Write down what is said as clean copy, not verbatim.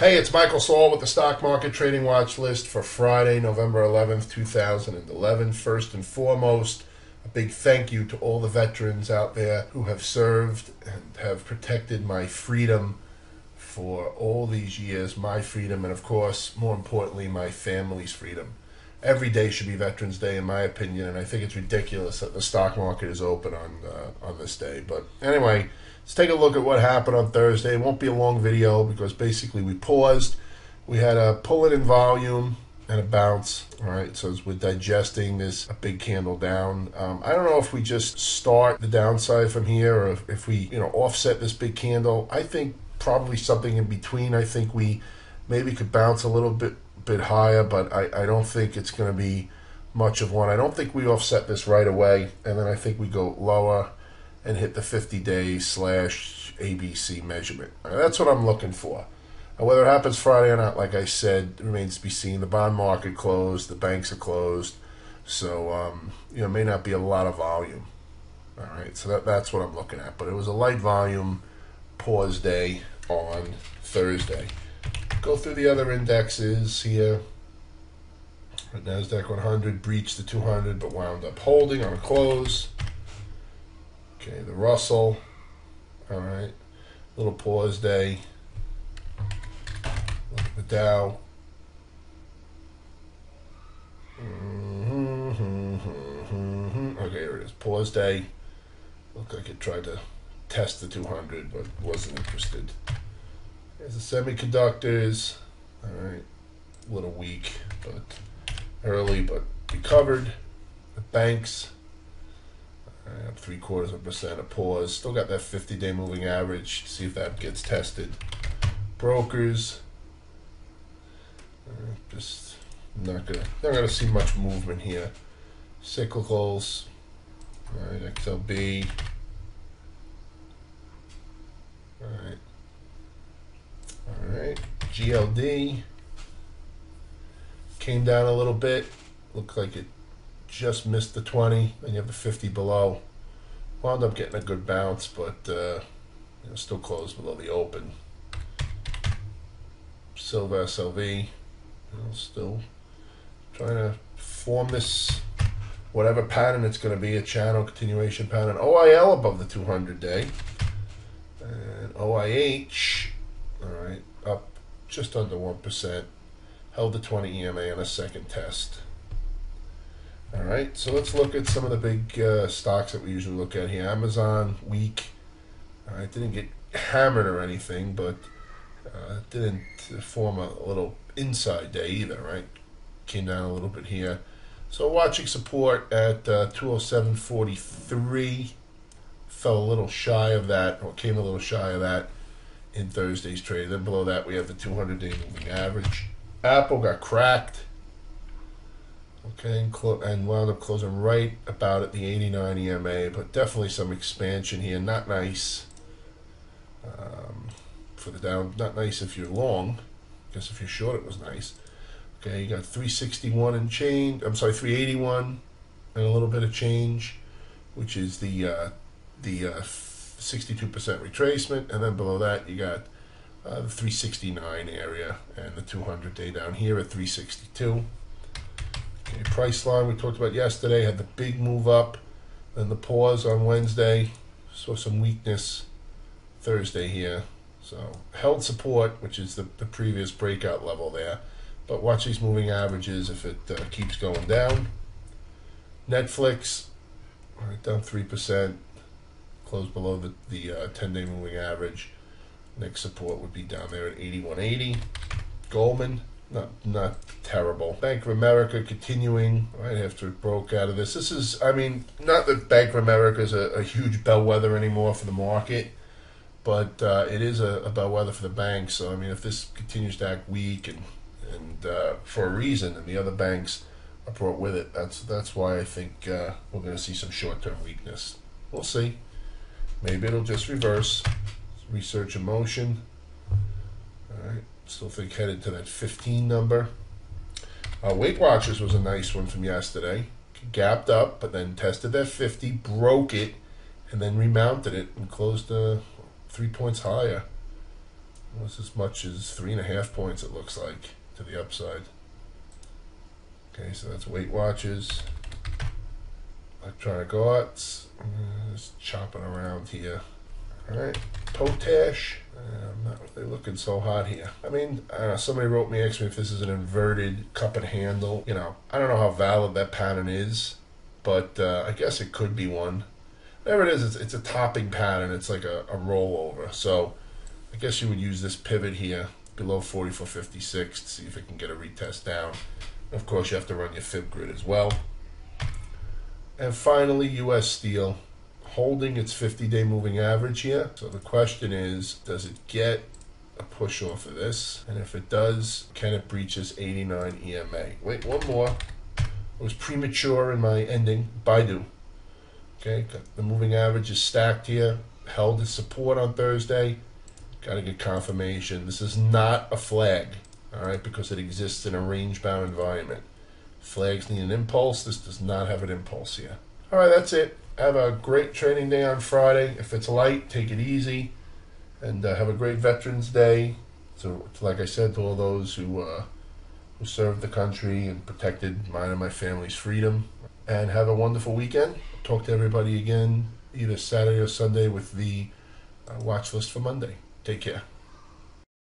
Hey, it's Michael Saul with the Stock Market Trading Watch List for Friday, November 11th, 2011. First and foremost, a big thank you to all the veterans out there who have served and have protected my freedom for all these years, my freedom, and of course, more importantly, my family's freedom. Every day should be Veterans Day, in my opinion, and I think it's ridiculous that the stock market is open on this day. But anyway, let's take a look at what happened on Thursday. It won't be a long video because basically we paused. We had a pull-in volume and a bounce. All right, so as we're digesting this, a big candle down. I don't know if we just start the downside from here or if we, offset this big candle. I think probably something in between. I think we maybe could bounce a little bit higher, but I don't think it's going to be much of one. I don't think we offset this right away, and then I think we go lower and hit the 50-day /ABC measurement. That's what I'm looking for. Now, whether it happens Friday or not, like I said, remains to be seen. The bond market closed, the banks are closed, so may not be a lot of volume. All right, so that's what I'm looking at. But it was a light volume pause day on Thursday. Go through the other indexes here. The NASDAQ 100 breached the 200 but wound up holding on a close. Okay, the Russell, all right, little pause day. Look at the Dow. Okay, here it is, pause day. Looked like it tried to test the 200 but wasn't interested. There's the semiconductors, all right, a little weak, but early, but recovered. The banks, up 0.75%, a pause. Still got that 50-day moving average. See if that gets tested. Brokers, just not gonna see much movement here. Cyclicals, all right, XLB, all right. All right, GLD came down a little bit. Looked like it just missed the 20. Then you have the 50 below. Wound up getting a good bounce, but still closed below the open. Silver SLV, still trying to form this whatever pattern it's going to be, a channel continuation pattern. OIL above the 200-day, and OIH. All right, up just under 1%. Held the 20 EMA on a second test. All right, so let's look at some of the big stocks that we usually look at here. Amazon, weak. All right, didn't get hammered or anything, but didn't form a little inside day either, right? Came down a little bit here. So watching support at 207.43. Fell a little shy of that, or came a little shy of that in Thursday's trade. Then below that we have the 200-day moving average. Apple got cracked, okay, and wound up closing right about at the 89 EMA, but definitely some expansion here. Not nice for the down. Not nice if you're long. I guess if you're short, it was nice. Okay, you got 361 and change. I'm sorry, 381 and a little bit of change, which is the 62% retracement, and then below that you got the 369 area and the 200-day down here at 362. Okay, price line we talked about yesterday had the big move up, then the pause on Wednesday. Saw some weakness Thursday here, so held support, which is the previous breakout level there. But watch these moving averages if it keeps going down. Netflix, all right, down 3%. Closed below the 10-day moving average. Next support would be down there at 81.80. Goldman, not terrible. Bank of America continuing right after it broke out of this. This is, not that Bank of America is a huge bellwether anymore for the market, but it is a bellwether for the bank. So if this continues to act weak and for a reason, and the other banks are brought with it, that's why I think we're going to see some short-term weakness. We'll see. Maybe it'll just reverse. Research in motion. All right. Still think headed to that 15 number. Weight Watchers was a nice one from yesterday. Gapped up, but then tested that 50, broke it, and then remounted it and closed 3 points higher. was as much as 3.5 points, it looks like, to the upside. Okay, so that's Weight Watchers. Electronic Arts. Just chopping around here. Alright, Potash. I'm not really looking so hot here. I mean, somebody wrote me, asked me if this is an inverted cup and handle. You know, I don't know how valid that pattern is, but I guess it could be one. Whatever it is, it's a topping pattern. It's like a rollover. So I guess you would use this pivot here below 44.56 to see if it can get a retest down. Of course, you have to run your fib grid as well. And finally, U.S. Steel holding its 50-day moving average here. So the question is, does it get a push off of this? And if it does, can it breach this 89 EMA? Wait, one more. I was premature in my ending. Baidu. Okay, the moving average is stacked here. Held its support on Thursday. Got to get confirmation. This is not a flag, all right, because it exists in a range-bound environment. Flags need an impulse. This does not have an impulse here. All right, that's it. Have a great trading day on Friday. If it's light, take it easy. And have a great Veterans Day. So, like I said, to all those who served the country and protected mine and my family's freedom. And have a wonderful weekend. Talk to everybody again either Saturday or Sunday with the watch list for Monday. Take care.